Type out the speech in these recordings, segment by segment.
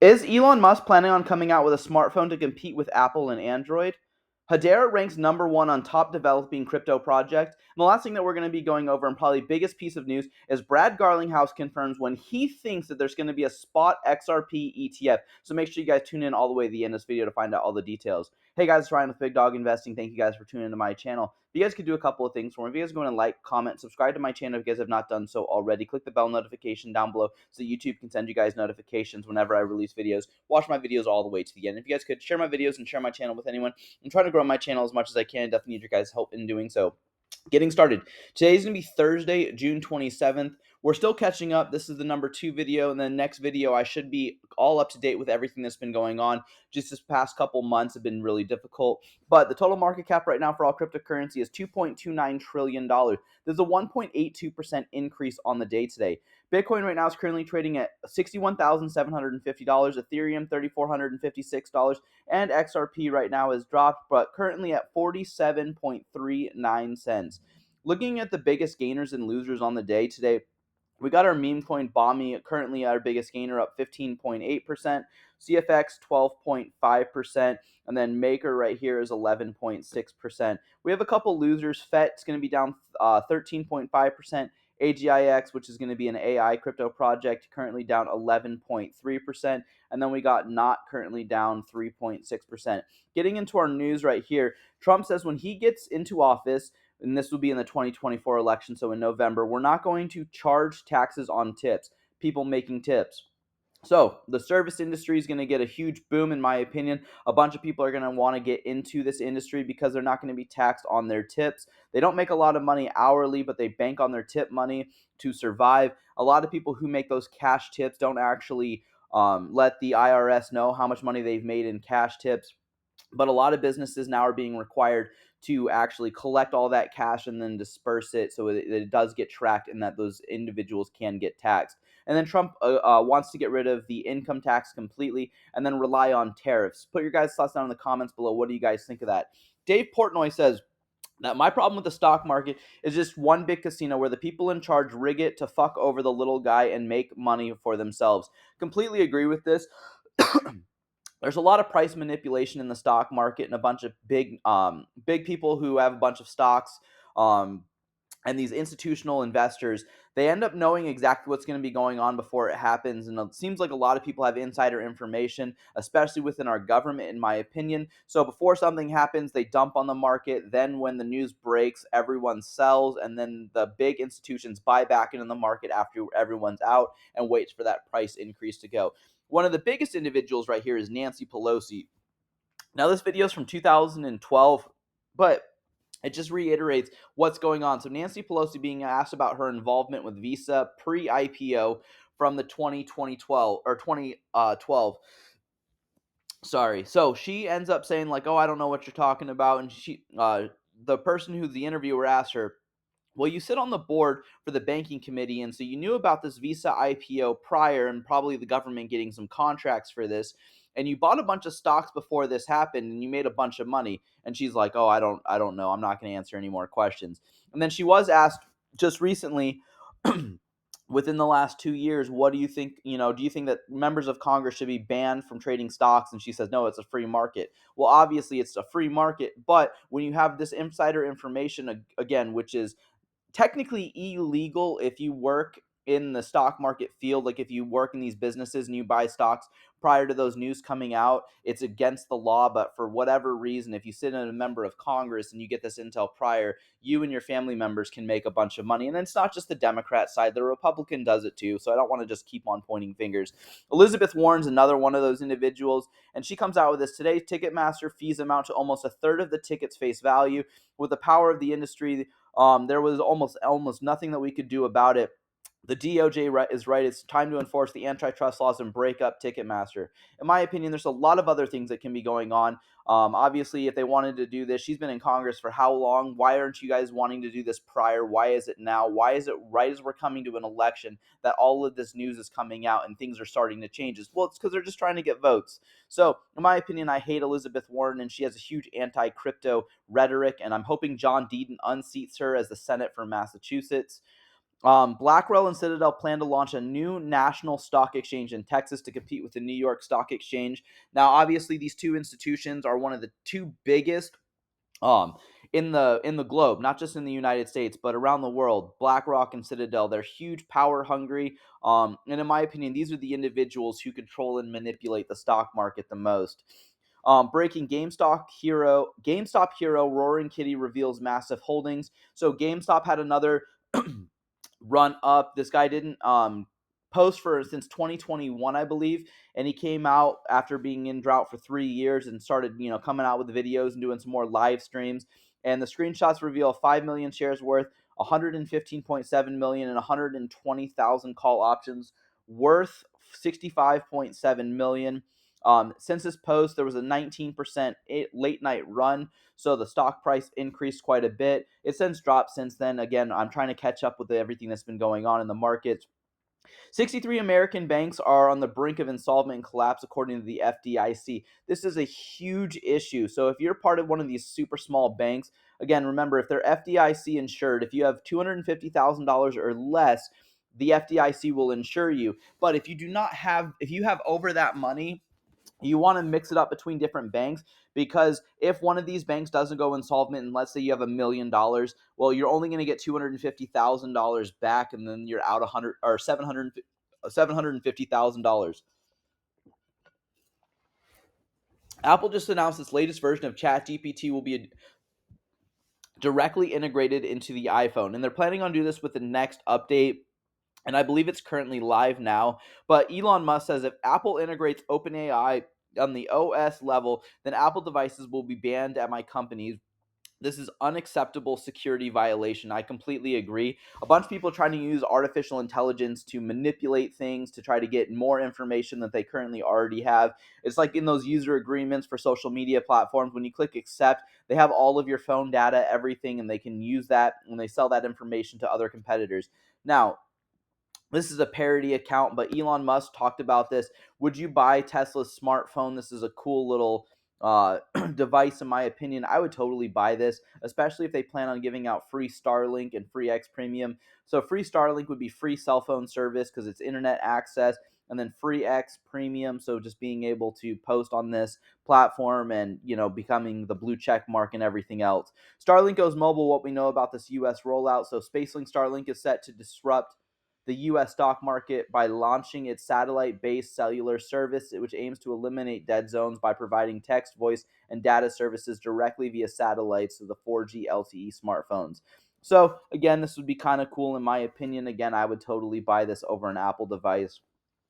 Is Elon Musk planning on coming out with a smartphone to compete with Apple and Android? Hedera ranks number one on top developing crypto project. And the last thing that we're going to be going over, and probably biggest piece of news, is Brad Garlinghouse confirms when he thinks that there's going to be a spot XRP ETF. So make sure you guys tune in all the way to the end of this video to find out all the details. Hey guys, it's Ryan with Big Dog Investing. Thank you guys for tuning into my channel. If you guys could do a couple of things for me, if you guys go and like, comment, subscribe to my channel if you guys have not done so already. Click the bell notification down below so YouTube can send you guys notifications whenever I release videos. Watch my videos all the way to the end. If you guys could share my videos and share my channel with anyone, I'm trying to grow my channel as much as I can. Definitely need your guys' help in doing so. Getting started. Today's going to be Thursday, June 27th. We're still catching up. This is the number 2 video, and then next video I should be all up to date with everything that's been going on. Just this past couple months have been really difficult, but the total market cap right now for all cryptocurrency is $2.29 trillion. There's a 1.82% increase on the day today. Bitcoin right now is currently trading at $61,750, Ethereum $3,456, and XRP right now is dropped, but currently at 47.39 cents. Looking at the biggest gainers and losers on the day today, we got our meme coin Bommy, currently our biggest gainer, up 15.8%, CFX 12.5%, and then Maker right here is 11.6%. We have a couple losers. FET's going to be down 13.5%. AGIX, which is going to be an AI crypto project, currently down 11.3%. And then we got NOT currently down 3.6%. Getting into our news right here, Trump says when he gets into office, and this will be in the 2024 election, so in November, we're not going to charge taxes on tips, people making tips. So the service industry is going to get a huge boom, in my opinion. A bunch of people are going to want to get into this industry because they're not going to be taxed on their tips. They don't make a lot of money hourly, but they bank on their tip money to survive. A lot of people who make those cash tips don't actually let the IRS know how much money they've made in cash tips. But a lot of businesses now are being required to actually collect all that cash and then disperse it so it does get tracked and that those individuals can get taxed. And then Trump wants to get rid of the income tax completely and then rely on tariffs. Put your guys' thoughts down in the comments below. What do you guys think of that? Dave Portnoy says, now, my problem with the stock market is just one big casino where the people in charge rig it to fuck over the little guy and make money for themselves. Completely agree with this. There's a lot of price manipulation in the stock market and a bunch of big people who have a bunch of stocks, and these institutional investors, they end up knowing exactly what's going to be going on before it happens. And it seems like a lot of people have insider information, especially within our government, in my opinion. So before something happens, they dump on the market. Then when the news breaks, everyone sells, and then the big institutions buy back into the market after everyone's out and waits for that price increase to go. One of the biggest individuals right here is Nancy Pelosi. Now, this video is from 2012, but it just reiterates what's going on. So Nancy Pelosi being asked about her involvement with Visa pre-IPO from the 2012. Sorry. So she ends up saying like, "Oh, I don't know what you're talking about," and the person who the interviewer asked her, well, you sit on the board for the banking committee, and so you knew about this Visa IPO prior and probably the government getting some contracts for this, and you bought a bunch of stocks before this happened and you made a bunch of money. And she's like, "Oh, I don't know. I'm not going to answer any more questions." And then she was asked just recently within the last 2 years, what do you think, do you think that members of Congress should be banned from trading stocks? And she says, no, it's a free market. Well, obviously it's a free market, but when you have this insider information, again, which is technically illegal if you work in the stock market field, like if you work in these businesses and you buy stocks prior to those news coming out, it's against the law. But for whatever reason, if you sit in a member of Congress and you get this intel prior, you and your family members can make a bunch of money. And it's not just the Democrat side, the Republican does it too. So I don't want to just keep on pointing fingers. Elizabeth Warren's another one of those individuals, and she comes out with this today. Ticketmaster fees amount to almost a third of the ticket's face value. With the power of the industry, there was almost nothing that we could do about it. The DOJ is right. It's time to enforce the antitrust laws and break up Ticketmaster. In my opinion, there's a lot of other things that can be going on. Obviously, if they wanted to do this, she's been in Congress for how long? Why aren't you guys wanting to do this prior? Why is it now? Why is it right as we're coming to an election that all of this news is coming out and things are starting to change? Well, it's because they're just trying to get votes. So, in my opinion, I hate Elizabeth Warren, and she has a huge anti-crypto rhetoric, and I'm hoping John Deaton unseats her as the Senate for Massachusetts. BlackRock and Citadel plan to launch a new national stock exchange in Texas to compete with the New York Stock Exchange. Now, obviously, these two institutions are one of the two biggest um, in the globe, not just in the United States, but around the world. BlackRock and Citadel, they're huge, power hungry, and in my opinion, these are the individuals who control and manipulate the stock market the most. Breaking GameStop hero Roaring Kitty reveals massive holdings. So GameStop had another run up. This guy didn't post for since 2021, I believe, and he came out after being in drought for 3 years and started, coming out with the videos and doing some more live streams. And the screenshots reveal 5 million shares worth 115.7 million and 120,000 call options worth 65.7 million. Since this post, there was a 19% late night run, so the stock price increased quite a bit. It's since dropped since then. Again, I'm trying to catch up with everything that's been going on in the markets. 63 American banks are on the brink of insolvent and collapse, according to the FDIC. This is a huge issue. So, if you're part of one of these super small banks, again, remember, if they're FDIC insured, if you have $250,000 or less, the FDIC will insure you. But if you have over that money, you want to mix it up between different banks, because if one of these banks doesn't go insolvent and let's say you have $1 million, well, you're only going to get $250,000 back, and then you're out 100 or 750,000 dollars. Apple just announced its latest version of ChatGPT will be directly integrated into the iPhone, and they're planning on doing this with the next update. And I believe it's currently live now. But Elon Musk says if Apple integrates OpenAI on the OS level, then Apple devices will be banned at my companies. This is unacceptable security violation. I completely agree. A bunch of people trying to use artificial intelligence to manipulate things, to try to get more information that they currently already have. It's like in those user agreements for social media platforms. When you click accept, they have all of your phone data, everything, and they can use that when they sell that information to other competitors. Now, this is a parody account, but Elon Musk talked about this. Would you buy Tesla's smartphone? This is a cool little device, in my opinion. I would totally buy this, especially if they plan on giving out free Starlink and free X Premium. So free Starlink would be free cell phone service because it's internet access, and then free X Premium, so just being able to post on this platform and becoming the blue check mark and everything else. Starlink goes mobile. What we know about this U.S. rollout: so SpaceLink Starlink is set to disrupt the U.S. stock market by launching its satellite-based cellular service, which aims to eliminate dead zones by providing text, voice, and data services directly via satellites to the 4G LTE smartphones. So, again, this would be kind of cool in my opinion. Again, I would totally buy this over an Apple device.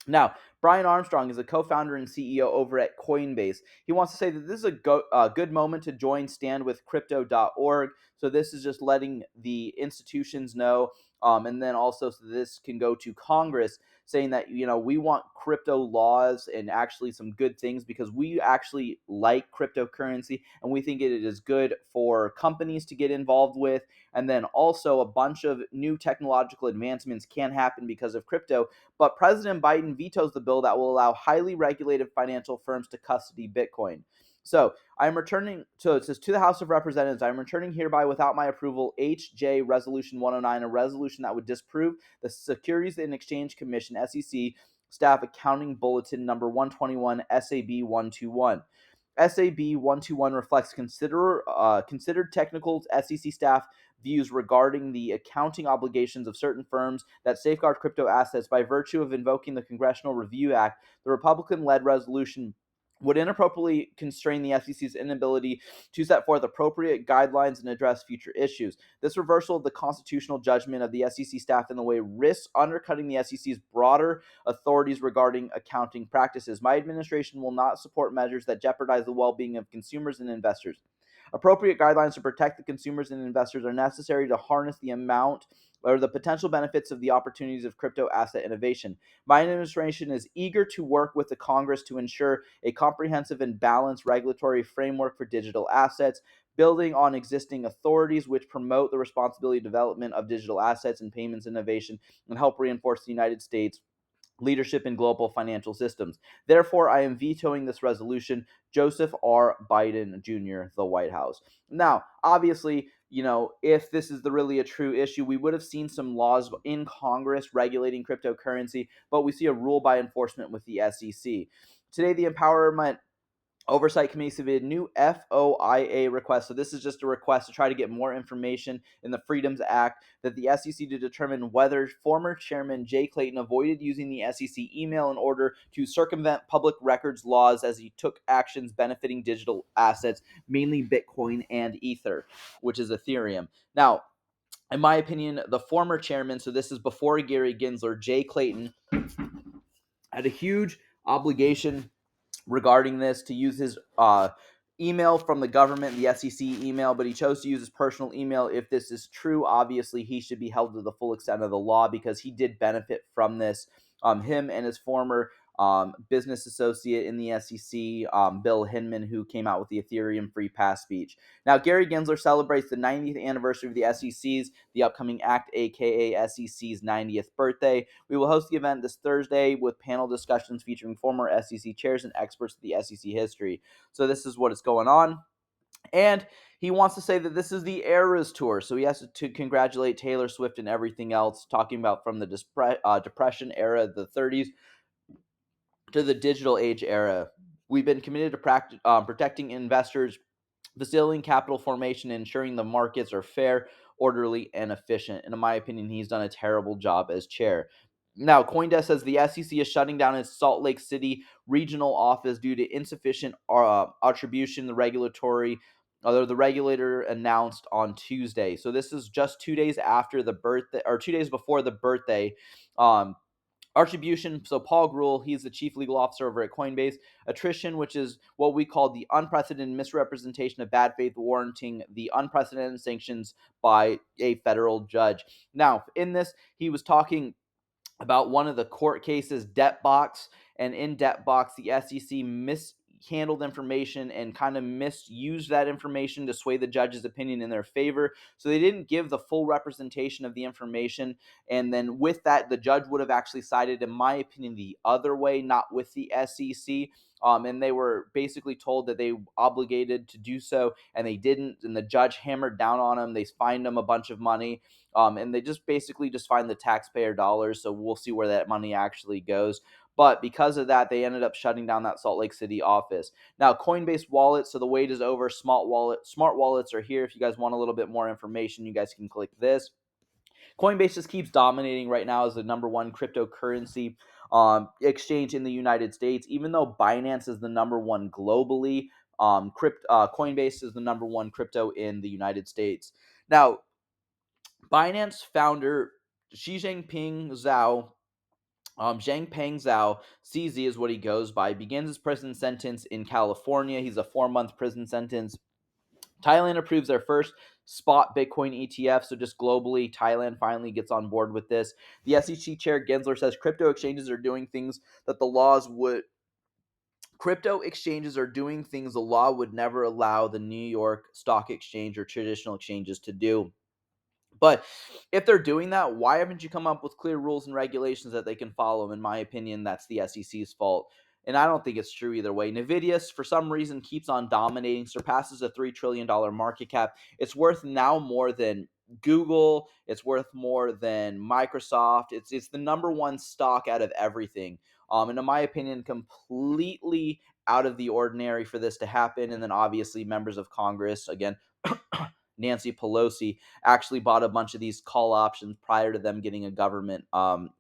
Now, Brian Armstrong is a co-founder and CEO over at Coinbase. He wants to say that this is a good moment to join standwithcrypto.org. So this is just letting the institutions know, and then also so this can go to Congress, saying that we want crypto laws and actually some good things, because we actually like cryptocurrency and we think it is good for companies to get involved with. And then also a bunch of new technological advancements can happen because of crypto. But President Biden vetoes the bill that will allow highly regulated financial firms to custody Bitcoin. So I'm returning to it says to the House of Representatives, I'm returning hereby without my approval HJ Resolution 109, a resolution that would disprove the Securities and Exchange Commission (SEC) staff accounting bulletin number 121 SAB 121. SAB 121 reflects considered technical SEC staff views regarding the accounting obligations of certain firms that safeguard crypto assets by virtue of invoking the Congressional Review Act. The Republican-led resolution would inappropriately constrain the SEC's inability to set forth appropriate guidelines and address future issues. This reversal of the constitutional judgment of the SEC staff in the way risks undercutting the SEC's broader authorities regarding accounting practices. My administration will not support measures that jeopardize the well-being of consumers and investors. Appropriate guidelines to protect the consumers and investors are necessary to harness the amount or the potential benefits of the opportunities of crypto asset innovation. My administration is eager to work with the Congress to ensure a comprehensive and balanced regulatory framework for digital assets, building on existing authorities which promote the responsibility development of digital assets and payments innovation and help reinforce the United States leadership in global financial systems. Therefore, I am vetoing this resolution. Joseph R. Biden Jr., the White House. Now, obviously, if this is the really a true issue, we would have seen some laws in Congress regulating cryptocurrency, but we see a rule by enforcement with the SEC. Today, the Empowerment Oversight Committee submitted new FOIA request. So this is just a request to try to get more information in the Freedoms Act that the SEC to determine whether former Chairman Jay Clayton avoided using the SEC email in order to circumvent public records laws as he took actions benefiting digital assets, mainly Bitcoin and Ether, which is Ethereum. Now, in my opinion, the former chairman, so this is before Gary Gensler, Jay Clayton, had a huge obligation regarding this to use his email from the government, the SEC email, but he chose to use his personal email. If this is true, obviously he should be held to the full extent of the law because he did benefit from this. Him and his former business associate in the SEC, Bill Hinman, who came out with the Ethereum free pass speech. Now, Gary Gensler celebrates the 90th anniversary of the SEC's, the upcoming act, aka SEC's 90th birthday. We will host the event this Thursday with panel discussions featuring former SEC chairs and experts of the SEC history. So this is what is going on. And he wants to say that this is the Eras Tour. So he has to congratulate Taylor Swift and everything else, talking about from the Depression era, the 30s, to the digital age era. We've been committed to protecting investors, facilitating capital formation, and ensuring the markets are fair, orderly, and efficient. And in my opinion, he's done a terrible job as chair. Now, CoinDesk says the SEC is shutting down its Salt Lake City regional office due to insufficient attribution. The regulator announced on Tuesday. So this is just 2 days after the birthday, or 2 days before the birthday. Attribution, so Paul Grewal, he's the chief legal officer over at Coinbase. Attrition, which is what we call the unprecedented misrepresentation of bad faith, warranting the unprecedented sanctions by a federal judge. Now, in this, he was talking about one of the court cases, Debtbox, and in Debtbox, the SEC mishandled information and kind of misused that information to sway the judge's opinion in their favor. So they didn't give the full representation of the information. And then with that, the judge would have actually sided, in my opinion, the other way, not with the SEC. And they were basically told that they obligated to do so, and they didn't. And the judge hammered down on them. They fined them a bunch of money. And they just basically just find the taxpayer dollars. So we'll see where that money actually goes. But because of that, they ended up shutting down that Salt Lake City office. Now, Coinbase Wallet, so the wait is over. Smart wallets are here. If you guys want a little bit more information, you guys can click this. Coinbase just keeps dominating right now as the number one cryptocurrency exchange in the United States, even though Binance is the number one globally. Coinbase is the number one crypto in the United States. Now, Binance founder Xi Jinping Zhao, Zhangpeng Zhao, CZ is what he goes by, begins his prison sentence in California. He's a 4-month prison sentence. Thailand approves their first spot Bitcoin ETF. So just globally, Thailand finally gets on board with this. The SEC chair Gensler says crypto exchanges are doing things that the laws would. Crypto exchanges are doing things the law would never allow the New York Stock Exchange or traditional exchanges to do. But if they're doing that, why haven't you come up with clear rules and regulations that they can follow? In my opinion, that's the SEC's fault. And I don't think it's true either way. Nvidia, for some reason, keeps on dominating, surpasses a $3 trillion market cap. It's worth now more than Google. It's worth more than Microsoft. It's the number one stock out of everything. And in my opinion, completely out of the ordinary for this to happen. And then obviously members of Congress, again, Nancy Pelosi, actually bought a bunch of these call options prior to them getting a government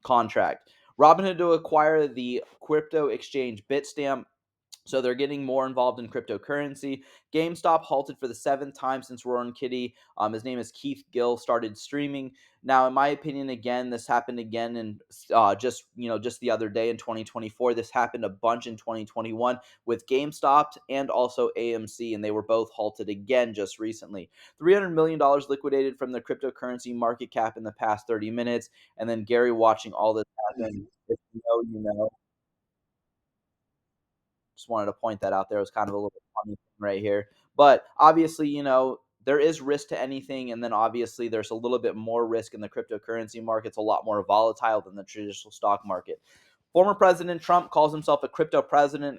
contract. Robinhood to acquire the crypto exchange Bitstamp. So they're getting more involved in cryptocurrency. GameStop halted for the 7th time since Roaring Kitty, his name is Keith Gill, started streaming. Now, in my opinion, again, this happened again in just the other day in 2024. This happened a bunch in 2021 with GameStop and also AMC, and they were both halted again just recently. $300 million liquidated from the cryptocurrency market cap in the past 30 minutes. And then Gary watching all this happen. If you know, you know. Just wanted to point that out there. It was kind of a little funny thing right here. But obviously, there is risk to anything. And then obviously there's a little bit more risk in the cryptocurrency market. It's a lot more volatile than the traditional stock market. Former President Trump calls himself a crypto president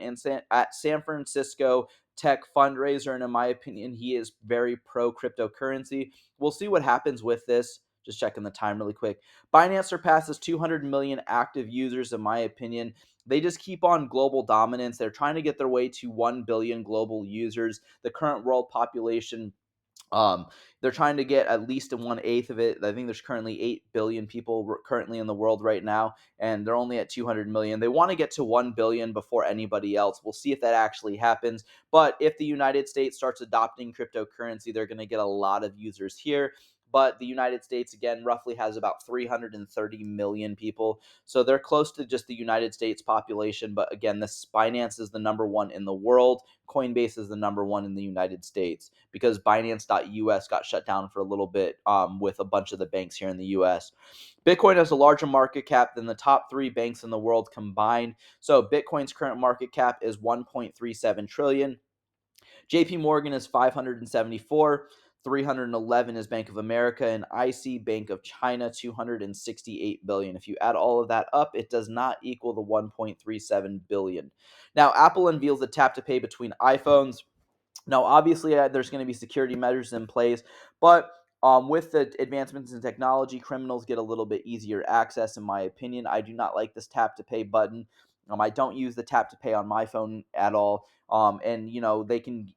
at San Francisco tech fundraiser, and in my opinion, he is very pro cryptocurrency. We'll see what happens with this. Just checking the time really quick. Binance surpasses 200 million active users, in my opinion. They just keep on global dominance. They're trying to get their way to 1 billion global users. The current world population, um, they're trying to get at least to 1/8 of it. I think there's currently 8 billion people currently in the world right now, and they're only at 200 million. They want to get to 1 billion before anybody else. We'll see if that actually happens. But if the United States starts adopting cryptocurrency, they're going to get a lot of users here. But the United States, again, roughly has about 330 million people. So they're close to just the United States population. But again, this Binance is the number one in the world. Coinbase is the number one in the United States because Binance.us got shut down for a little bit with a bunch of the banks here in the US. Bitcoin has a larger market cap than the top 3 banks in the world combined. So Bitcoin's current market cap is 1.37 trillion. JP Morgan is 574. 311 is Bank of America, and IC Bank of China 268 billion. If you add all of that up, it does not equal the 1.37 billion. Now, Apple unveils the tap to pay between iPhones. Now, obviously, there's going to be security measures in place, but with the advancements in technology, criminals get a little bit easier access, in my opinion. I do not like this tap to pay button. I don't use the tap to pay on my phone at all. And they can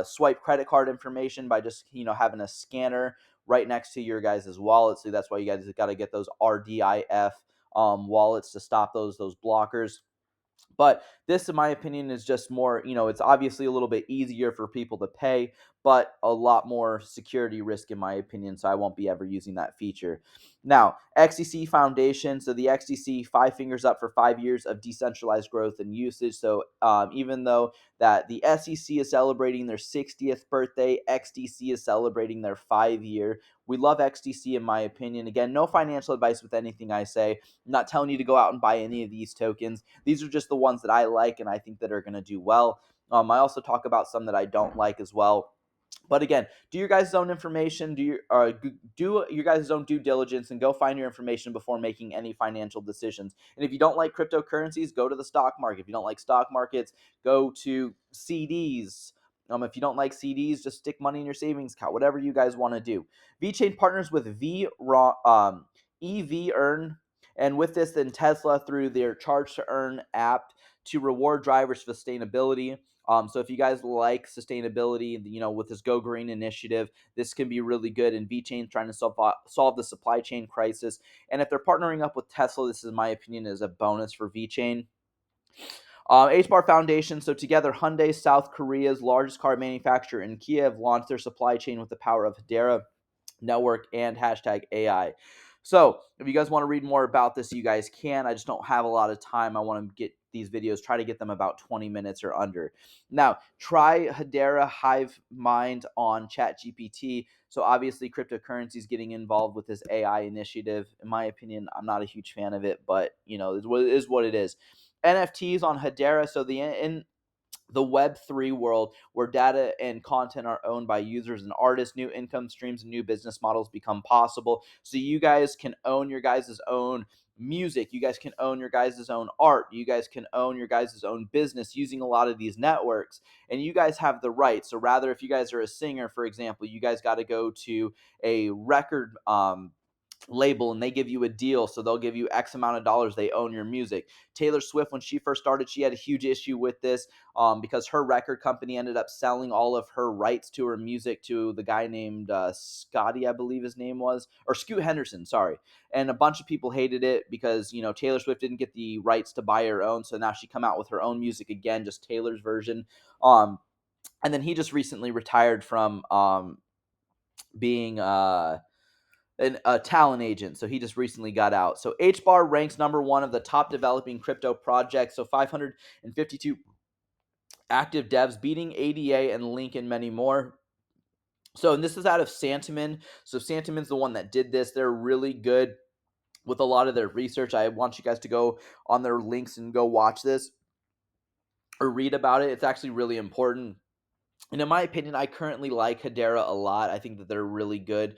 swipe credit card information by just having a scanner right next to your guys' wallet. So that's why you guys got to get those RDIF wallets to stop those blockers. But this, in my opinion, is just more, it's obviously a little bit easier for people to pay, but a lot more security risk, in my opinion. So I won't be ever using that feature. Now, XDC Foundation. So the XDC, 5 fingers up for 5 years of decentralized growth and usage. So even though that the SEC is celebrating their 60th birthday, XDC is celebrating their 5 year. We love XDC, in my opinion. Again, no financial advice with anything I say. I'm not telling you to go out and buy any of these tokens. These are just the ones that I like and I think that are going to do well. I also talk about some that I don't like as well. But again, do your guys' own information, do your guys' own due diligence, and go find your information before making any financial decisions. And if you don't like cryptocurrencies, go to the stock market. If you don't like stock markets, go to CDs. If you don't like CDs, just stick money in your savings account. Whatever you guys want to do. VeChain partners with EV Earn, and with this, then Tesla through their Charge to Earn app to reward drivers for sustainability. So if you guys like sustainability, with this Go Green initiative, this can be really good. And VeChain's trying to solve the supply chain crisis. And if they're partnering up with Tesla, this is my opinion is a bonus for VeChain. HBAR Foundation. So together, Hyundai, South Korea's largest car manufacturer, and Kia have launched their supply chain with the power of hedera network and hashtag AI. So if you guys want to read more about this, you guys can. I just don't have a lot of time. I want to get these videos, try to get them about 20 minutes or under. Now, try Hedera Hive Mind on ChatGPT. So obviously, cryptocurrency is getting involved with this AI initiative. In my opinion, I'm not a huge fan of it, but it is what it is. NFTs on Hedera. So the Web3 world, where data and content are owned by users and artists, new income streams and new business models become possible. So you guys can own your guys' own music. You guys can own your guys' own art. You guys can own your guys' own business using a lot of these networks. And you guys have the right. So rather, if you guys are a singer, for example, you guys got to go to a record label and they give you a deal, so they'll give you X amount of dollars. They own your music. Taylor Swift, when she first started, she had a huge issue with this because her record company ended up selling all of her rights to her music to the guy named Scotty, I believe his name was, or Scoot Henderson, sorry. And a bunch of people hated it because Taylor Swift didn't get the rights to buy her own, so now she come out with her own music again, just Taylor's version. And then he just recently retired from being a talent agent. So he just recently got out. So HBAR ranks number one of the top developing crypto projects. So 552 active devs, beating ADA and Link and many more. So, and this is out of Santamin. So Santamin's the one that did this. They're really good with a lot of their research. I want you guys to go on their links and go watch this or read about it. It's actually really important. And in my opinion, I currently like Hedera a lot. I think that they're really good.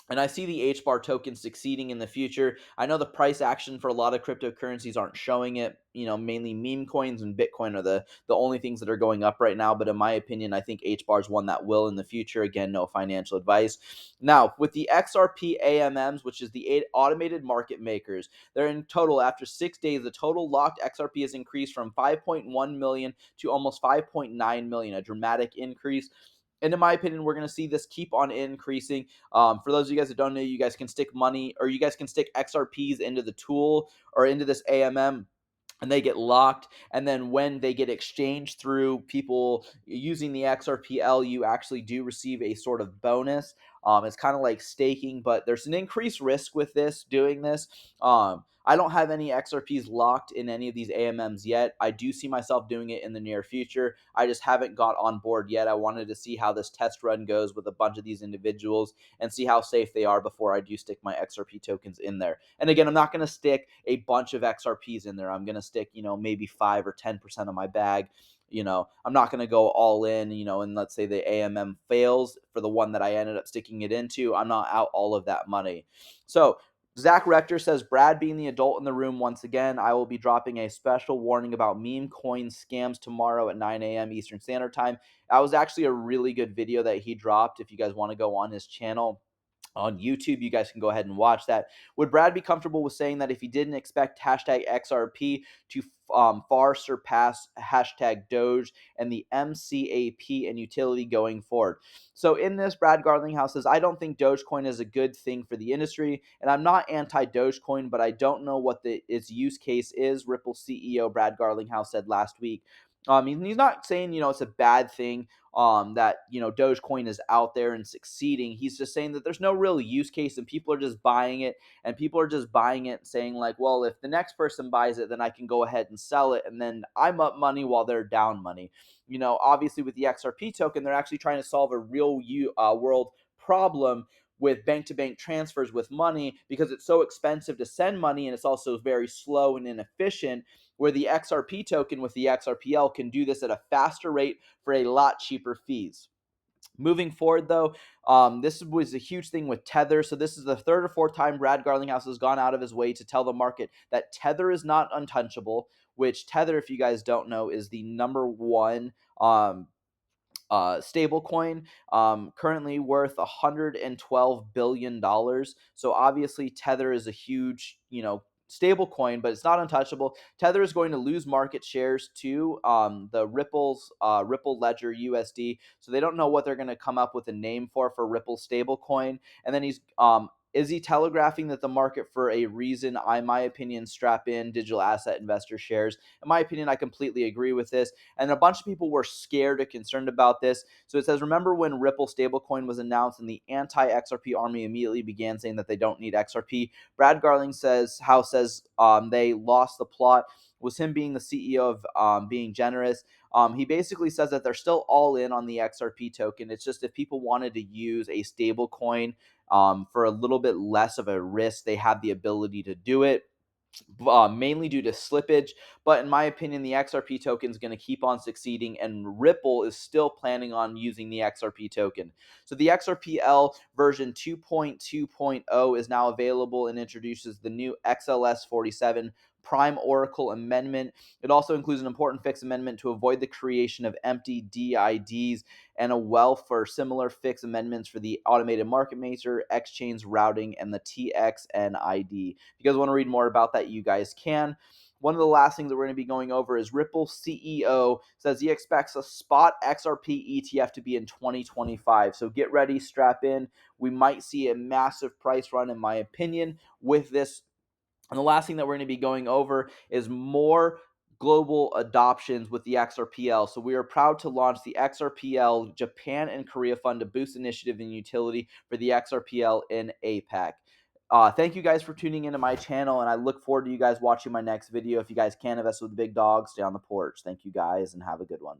And I see the HBAR token succeeding in the future. I know the price action for a lot of cryptocurrencies aren't showing it. Mainly meme coins and Bitcoin are the only things that are going up right now. But in my opinion, I think HBAR is one that will in the future. Again, no financial advice. Now, with the XRP AMMs, which is the automated market makers, they're in total after 6 days. The total locked XRP has increased from 5.1 million to almost 5.9 million, a dramatic increase. And in my opinion, we're going to see this keep on increasing. For those of you guys that don't know, you guys can stick money, or you guys can stick XRPs into the tool or into this AMM, and they get locked. And then when they get exchanged through people using the XRPL, you actually do receive a sort of bonus. It's kind of like staking, but there's an increased risk with doing this. I don't have any XRPs locked in any of these AMMs yet. I do see myself doing it in the near future. I just haven't got on board yet. I wanted to see how this test run goes with a bunch of these individuals and see how safe they are before I do stick my XRP tokens in there. And again, I'm not going to stick a bunch of XRPs in there. I'm going to stick, maybe 5 or 10% of my bag. I'm not going to go all in, and let's say the AMM fails for the one that I ended up sticking it into. I'm not out all of that money. So Zach Rector says, Brad being the adult in the room once again, I will be dropping a special warning about meme coin scams tomorrow at 9 a.m. Eastern Standard Time. That was actually a really good video that he dropped. If you guys want to go on his channel on YouTube, you guys can go ahead and watch that. Would Brad be comfortable with saying that if he didn't expect hashtag XRP to far surpass hashtag Doge and the MCAP and utility going forward? So in this, Brad Garlinghouse says, I don't think Dogecoin is a good thing for the industry, and I'm not anti-Dogecoin, but I don't know what its use case is, Ripple CEO Brad Garlinghouse said last week. He's not saying, it's a bad thing that, Dogecoin is out there and succeeding. He's just saying that there's no real use case and people are just buying it, and people are just buying it saying like, well, if the next person buys it, then I can go ahead and sell it, and then I'm up money while they're down money. Obviously with the XRP token, they're actually trying to solve a real world problem with bank-to-bank transfers with money, because it's so expensive to send money and it's also very slow and inefficient, where the XRP token with the XRPL can do this at a faster rate for a lot cheaper fees. Moving forward, though, this was a huge thing with Tether. So this is the third or fourth time Brad Garlinghouse has gone out of his way to tell the market that Tether is not untouchable, which Tether, if you guys don't know, is the number one stable coin, currently worth $112 billion. So obviously Tether is a huge, stable coin, but it's not untouchable. Tether is going to lose market shares to the Ripple Ledger USD. So they don't know what they're going to come up with a name for Ripple stable coin. And then is he telegraphing that the market, for a reason, in my opinion, strap in digital asset investor shares? In my opinion, I completely agree with this. And a bunch of people were scared or concerned about this. So it says, remember when Ripple stablecoin was announced and the anti-XRP army immediately began saying that they don't need XRP? Brad Garling says they lost the plot. Was him being the CEO of being generous. He basically says that they're still all in on the XRP token. It's just if people wanted to use a stable coin for a little bit less of a risk, they have the ability to do it. Mainly due to slippage. But in my opinion, the XRP token is going to keep on succeeding, and Ripple is still planning on using the XRP token. So the XRPL version 2.2.0 is now available and introduces the new XLS 47 Prime Oracle amendment. It also includes an important fix amendment to avoid the creation of empty DIDs, and a wealth for similar fix amendments for the automated market maker, exchange routing, and the TXNID. If you guys want to read more about that, you guys can. One of the last things that we're going to be going over is Ripple CEO says he expects a spot XRP ETF to be in 2025. So get ready, strap in. We might see a massive price run, in my opinion, with this. And the last thing that we're going to be going over is more global adoptions with the XRPL. So we are proud to launch the XRPL Japan and Korea Fund to boost initiative and utility for the XRPL in APAC. Thank you guys for tuning into my channel, and I look forward to you guys watching my next video. If you guys can invest with the big dogs, stay on the porch. Thank you guys, and have a good one.